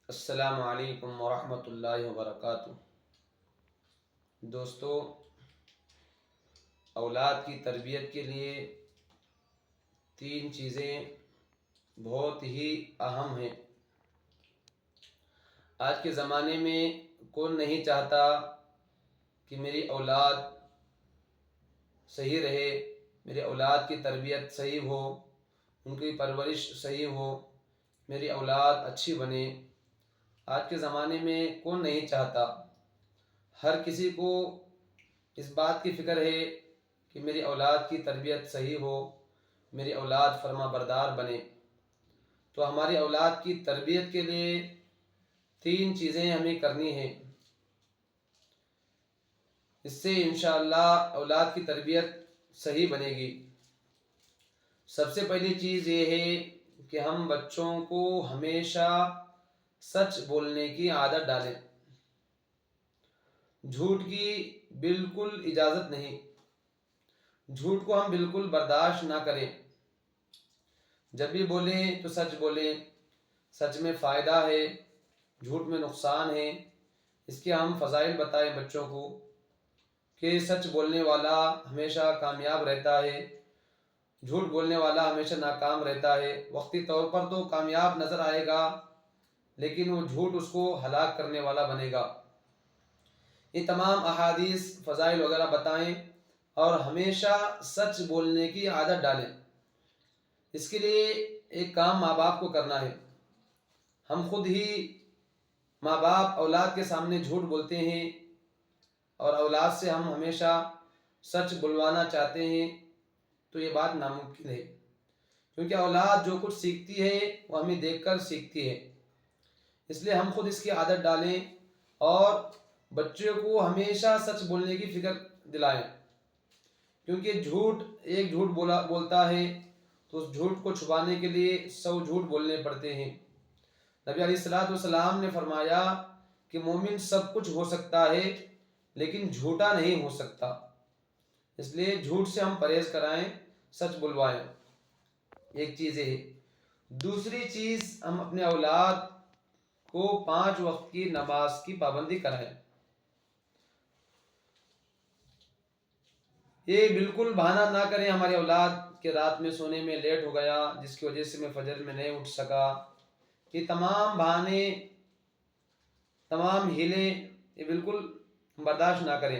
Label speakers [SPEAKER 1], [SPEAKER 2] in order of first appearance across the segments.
[SPEAKER 1] السلام علیکم ورحمۃ اللہ وبرکاتہ۔ دوستو، اولاد کی تربیت کے لیے تین چیزیں بہت ہی اہم ہیں۔ آج کے زمانے میں کون نہیں چاہتا کہ میری اولاد صحیح رہے، میری اولاد کی تربیت صحیح ہو، ان کی پرورش صحیح ہو، میری اولاد اچھی بنے۔ آج کے زمانے میں کون نہیں چاہتا؟ ہر کسی کو اس بات کی فکر ہے کہ میری اولاد کی تربیت صحیح ہو، میری اولاد فرما بردار بنے۔ تو ہماری اولاد کی تربیت کے لیے تین چیزیں ہمیں کرنی ہیں۔ اس سے انشاءاللہ اولاد کی تربیت صحیح بنے گی۔ سب سے پہلی چیز یہ ہے کہ ہم بچوں کو ہمیشہ سچ بولنے کی عادت ڈالیں۔ جھوٹ کی بالکل اجازت نہیں، جھوٹ کو ہم بالکل برداشت نہ کریں۔ جب بھی بولیں تو سچ بولیں، سچ میں فائدہ ہے، جھوٹ میں نقصان ہے۔ اس کے ہم فضائل بتائیں بچوں کو کہ سچ بولنے والا ہمیشہ کامیاب رہتا ہے، جھوٹ بولنے والا ہمیشہ ناکام رہتا ہے۔ وقتی طور پر تو کامیاب نظر آئے گا، لیکن وہ جھوٹ اس کو ہلاک کرنے والا بنے گا۔ یہ تمام احادیث فضائل وغیرہ بتائیں اور ہمیشہ سچ بولنے کی عادت ڈالیں۔ اس کے لیے ایک کام ماں باپ کو کرنا ہے۔ ہم خود ہی ماں باپ اولاد کے سامنے جھوٹ بولتے ہیں اور اولاد سے ہم ہمیشہ سچ بلوانا چاہتے ہیں، تو یہ بات ناممکن ہے، کیونکہ اولاد جو کچھ سیکھتی ہے وہ ہمیں دیکھ کر سیکھتی ہے۔ اس لیے ہم خود اس کی عادت ڈالیں اور بچوں کو ہمیشہ سچ بولنے کی فکر دلائیں، کیونکہ ایک جھوٹ بولتا ہے تو اس جھوٹ کو چھپانے کے لیے 100 جھوٹ بولنے پڑتے ہیں۔ نبی علیہ السلام نے فرمایا کہ مومن سب کچھ ہو سکتا ہے لیکن جھوٹا نہیں ہو سکتا۔ اس لیے جھوٹ سے ہم پرہیز کرائیں، سچ بلوائیں۔ ایک چیز ہے۔ دوسری چیز، ہم اپنے اولاد کو 5 وقت کی نماز کی پابندی کرائیں۔ یہ بالکل بہانہ نہ کریں ہماری اولاد کہ رات میں سونے میں لیٹ ہو گیا، جس کی وجہ سے میں فجر میں نہیں اٹھ سکا۔ یہ تمام بہانے، تمام ہیلیں، یہ بالکل برداشت نہ کریں،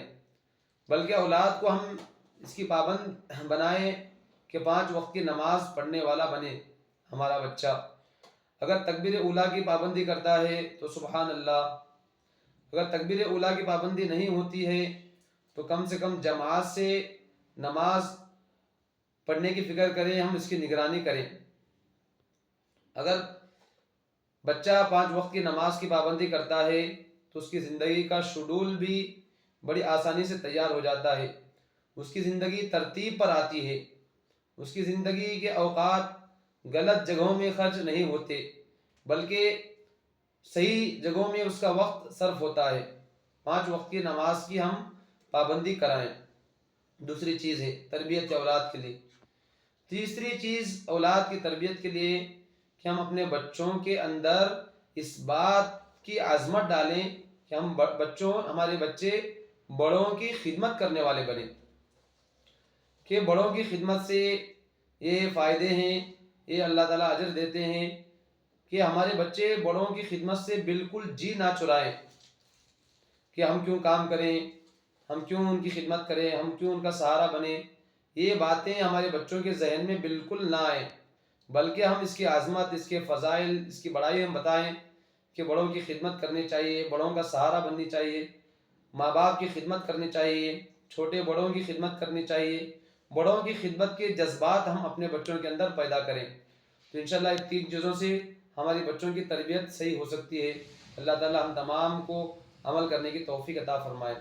[SPEAKER 1] بلکہ اولاد کو ہم اس کی پابند بنائیں کہ 5 وقت کی نماز پڑھنے والا بنے ہمارا بچہ۔ اگر تکبیر اولیٰ کی پابندی کرتا ہے تو سبحان اللہ، اگر تکبیر اولیٰ کی پابندی نہیں ہوتی ہے تو کم سے کم جماعت سے نماز پڑھنے کی فکر کریں، ہم اس کی نگرانی کریں۔ اگر بچہ 5 وقت کی نماز کی پابندی کرتا ہے تو اس کی زندگی کا شیڈول بھی بڑی آسانی سے تیار ہو جاتا ہے، اس کی زندگی ترتیب پر آتی ہے، اس کی زندگی کے اوقات غلط جگہوں میں خرچ نہیں ہوتے بلکہ صحیح جگہوں میں اس کا وقت صرف ہوتا ہے۔ 5 وقت کی نماز کی ہم پابندی کرائیں۔ دوسری چیز ہے تربیت اولاد کے لیے۔ تیسری چیز اولاد کی تربیت کے لیے کہ ہم اپنے بچوں کے اندر اس بات کی عظمت ڈالیں کہ ہمارے بچے بڑوں کی خدمت کرنے والے بنیں، کہ بڑوں کی خدمت سے یہ فائدے ہیں، یہ اللہ تعالیٰ اجر دیتے ہیں کہ ہمارے بچے بڑوں کی خدمت سے بالکل جی نہ چرائیں کہ ہم کیوں کام کریں، ہم کیوں ان کی خدمت کریں، ہم کیوں ان کا سہارا بنیں۔ یہ باتیں ہمارے بچوں کے ذہن میں بالکل نہ آئیں، بلکہ ہم اس کی عظمت، اس کے فضائل، اس کی بڑائی ہم بتائیں کہ بڑوں کی خدمت کرنی چاہیے، بڑوں کا سہارا بننی چاہیے، ماں باپ کی خدمت کرنی چاہیے، چھوٹے بڑوں کی خدمت کرنی چاہیے۔ بڑوں کی خدمت کے جذبات ہم اپنے بچوں کے اندر پیدا کریں تو انشاءاللہ ان 3 چیزوں سے ہماری بچوں کی تربیت صحیح ہو سکتی ہے۔ اللہ تعالیٰ ہم تمام کو عمل کرنے کی توفیق عطا فرمائے۔